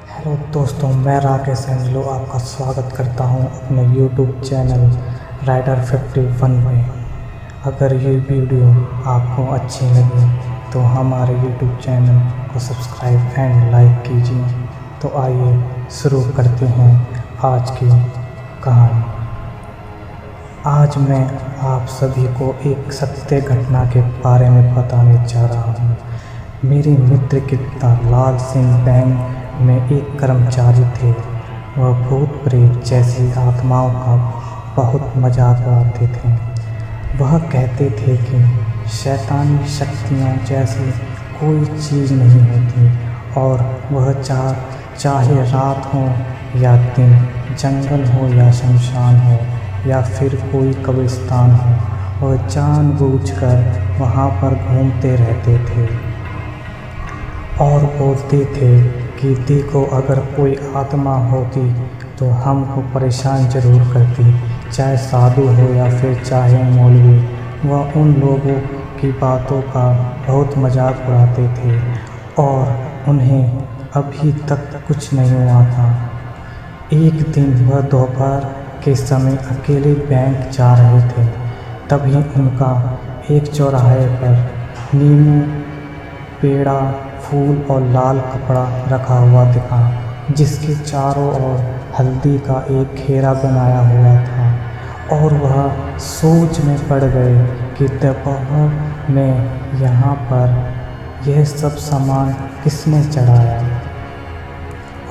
Hello दोस्तों, मैं Rakesh Angelo आपका स्वागत करता हूं अपने यूट्यूब चैनल राइडर 51 में। अगर ये वीडियो आपको अच्छी लगी तो हमारे यूट्यूब चैनल को सब्सक्राइब एंड लाइक कीजिए। तो आइए शुरू करते हैं आज की कहानी। आज मैं आप सभी को एक सत्य घटना के बारे में बताने जा रहा हूँ। मेरे मित्र के पिता लाल सिंह बैंक में एक कर्मचारी थे। वह भूत प्रेत जैसी आत्माओं का बहुत मजाक उड़ाते थे। वह कहते थे कि शैतानी शक्तियाँ जैसी कोई चीज़ नहीं होती और वह चाहे रात हो या दिन, जंगल हो या शमशान हो या फिर कोई कब्रिस्तान हो, वह जानबूझकर वहाँ पर घूमते रहते थे और बोलते थे कि देखो, अगर कोई आत्मा होती तो हमको परेशान ज़रूर करती, चाहे साधु हो या फिर चाहे मौलवी। वह उन लोगों की बातों का बहुत मजाक उड़ाते थे और उन्हें अभी तक कुछ नहीं हुआ था। एक दिन वह दोपहर के समय अकेले बैंक जा रहे थे। तभी उनका एक चौराहे पर नींबू, पेड़ा, फूल और लाल कपड़ा रखा हुआ दिखा, जिसके चारों ओर हल्दी का एक घेरा बनाया हुआ था। और वह सोच में पड़ गए कि दोपहर में यहाँ पर यह सब सामान किसने चढ़ाया।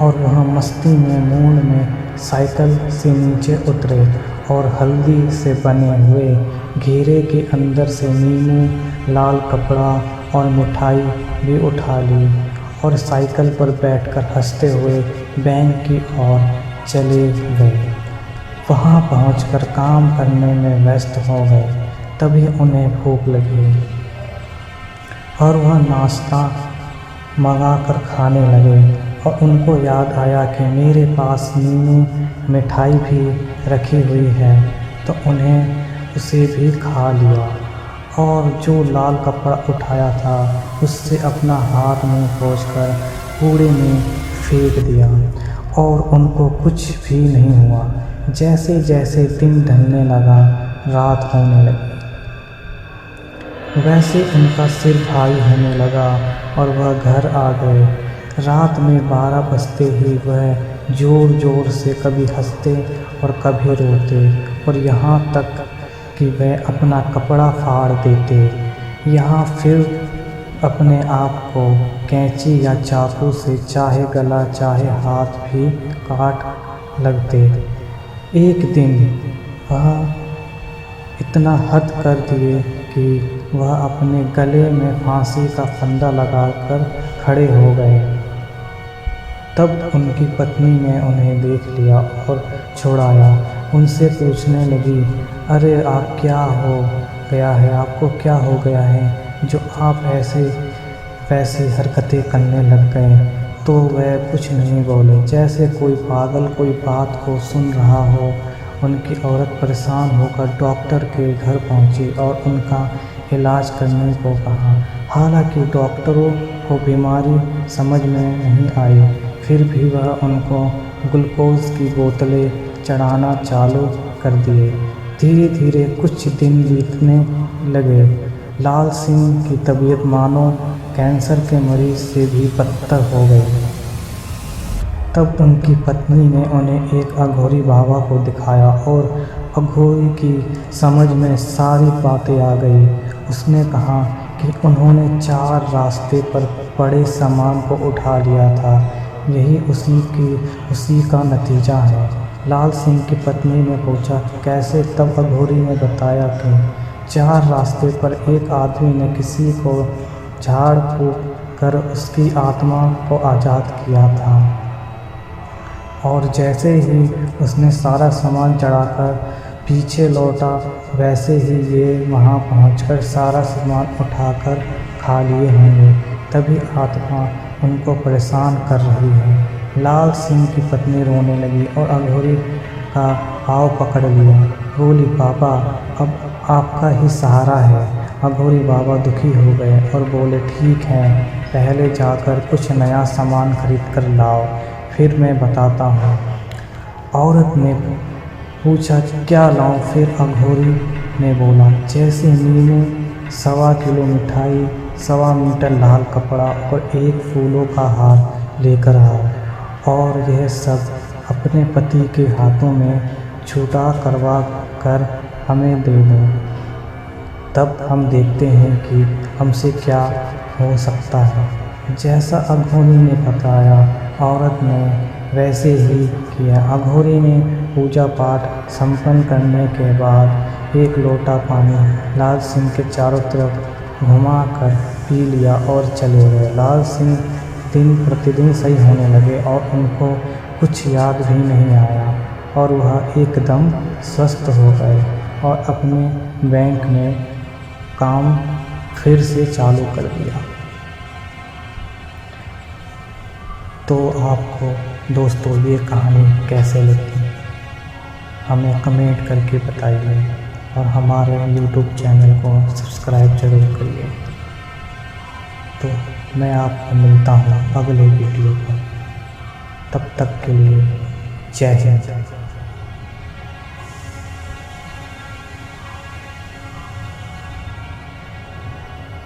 और वह मस्ती में मूड में साइकिल से नीचे उतरे और हल्दी से बने हुए घेरे के अंदर से नींबू, लाल कपड़ा और मिठाई भी उठा ली और साइकिल पर बैठकर हंसते हुए बैंक की ओर चले गए। वहां पहुंचकर काम करने में व्यस्त हो गए। तभी उन्हें भूख लगी और वह नाश्ता मंगाकर खाने लगे और उनको याद आया कि मेरे पास नींबू मिठाई भी रखी हुई है, तो उन्हें उसे भी खा लिया और जो लाल कपड़ा उठाया था उससे अपना हाथ मुंह पोंछकर कूड़े में फेंक दिया और उनको कुछ भी नहीं हुआ। जैसे जैसे दिन ढलने लगा, रात होने लगी, वैसे उनका सिर भारी होने लगा और वह घर आ गए। रात में 12 बजते ही वह ज़ोर ज़ोर से कभी हंसते और कभी रोते और यहाँ तक कि वह अपना कपड़ा फाड़ देते, यहाँ फिर अपने आप को कैंची या चाकू से चाहे गला चाहे हाथ भी काट लगते। एक दिन वह इतना हद कर दिए कि वह अपने गले में फांसी का फंदा लगाकर खड़े हो गए। तब उनकी पत्नी ने उन्हें देख लिया और छुड़ाया। उनसे पूछने लगी, अरे आप क्या हो गया है, आपको क्या हो गया है जो आप वैसी हरकतें करने लग गए। तो वह कुछ नहीं बोले, जैसे कोई पागल कोई बात को सुन रहा हो। उनकी औरत परेशान होकर डॉक्टर के घर पहुंची और उनका इलाज करने को कहा। हालांकि डॉक्टरों को बीमारी समझ में नहीं आई, फिर भी वह उनको ग्लूकोज की बोतलें चढ़ाना चालू कर दिए। धीरे धीरे कुछ दिन बीतने लगे। लाल सिंह की तबीयत मानो कैंसर के मरीज से भी बदतर हो गई। तब उनकी पत्नी ने उन्हें एक अघोरी बाबा को दिखाया और अघोरी की समझ में सारी बातें आ गई। उसने कहा कि उन्होंने 4 रास्ते पर पड़े सामान को उठा लिया था, यही उसी का नतीजा है। लाल सिंह की पत्नी ने पूछा, कैसे? तब अघोरी ने बताया कि 4 रास्ते पर एक आदमी ने किसी को झाड़ फूंक कर उसकी आत्मा को आज़ाद किया था और जैसे ही उसने सारा सामान चढ़ाकर पीछे लौटा, वैसे ही ये वहाँ पहुंचकर सारा सामान उठाकर खा लिए होंगे। तभी आत्मा उनको परेशान कर रही है। लाल सिंह की पत्नी रोने लगी और अघोरी का पाँव पकड़ लिया। बोली, बाबा अब आपका ही सहारा है। अघोरी बाबा दुखी हो गए और बोले, ठीक है, पहले जाकर कुछ नया सामान खरीद कर लाओ, फिर मैं बताता हूँ। औरत ने पूछा क्या लाऊं? फिर अघोरी ने बोला जैसे नीमू, 1.25 किलो मिठाई, 1.25 मीटर लाल कपड़ा और 1 फूलों का हार लेकर आओ और यह सब अपने पति के हाथों में छूटा करवा कर हमें दे दो। तब हम देखते हैं कि हमसे क्या हो सकता है। जैसा अघोरी ने बताया औरत ने वैसे ही किया। अघोरी ने पूजा पाठ संपन्न करने के बाद 1 लोटा पानी लाल सिंह के चारों तरफ घुमा कर पी लिया और चले गए। लाल सिंह दिन प्रतिदिन सही होने लगे और उनको कुछ याद भी नहीं आया और वह एकदम स्वस्थ हो गए और अपने बैंक में काम फिर से चालू कर दिया। तो आपको दोस्तों ये कहानी कैसे लगी हमें कमेंट करके बताइए और हमारे YouTube चैनल को सब्सक्राइब जरूर करिए। तो मैं आपको मिलता हूँ अगले वीडियो पर। तब तक के लिए जय हिंद।